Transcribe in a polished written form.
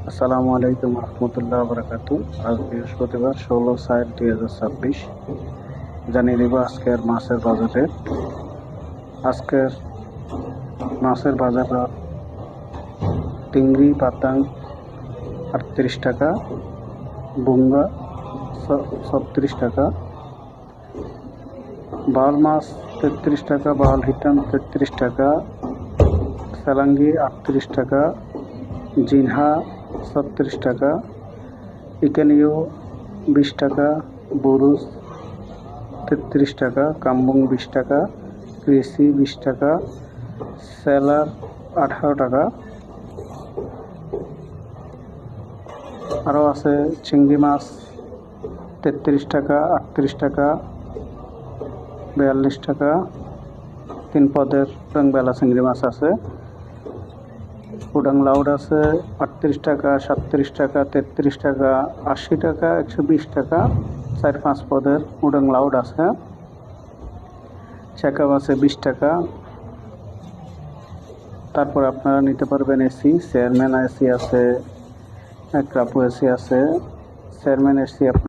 আসসালামু আলাইকুম রহমতুল্লাহ বারাকাতু। আজ বৃহস্পতিবার 16/7/2026। জানিয়ে দেব আজকের মাছের বাজার রেট। আজকের মাছের বাজার দর: চিংড়ি পাতাং 38 টাকা, বুঙ্গা 36 টাকা, বাল মাছ 33 টাকা, বাল হিটান 33 টাকা, সালাঙ্গি 38 টাকা, জিনহা 36 টাকা, ইকেনিও 20 টাকা, বুরুজ 33 টাকা, কাম্বুং 20 টাকা, কৃষি 20 টাকা, সেলার 18 টাকা। আরও আছে চিংড়ি মাছ 33 টাকা, 38 টাকা, 42 টাকা। 3 পদের বেলা চিংড়ি মাছ আছে। উডাং লাউড আছে 38 টাকা, 37 টাকা, 33 টাকা, 80 টাকা, 120 টাকা। 4-5 পদের উডাং লাউড আছে। চেকআপ আছে 20 টাকা। তারপর আপনারা নিতে পারবেন এসি, চেয়ারম্যান এসি আছে, ক্রাপো এসি আছে। Chairman AC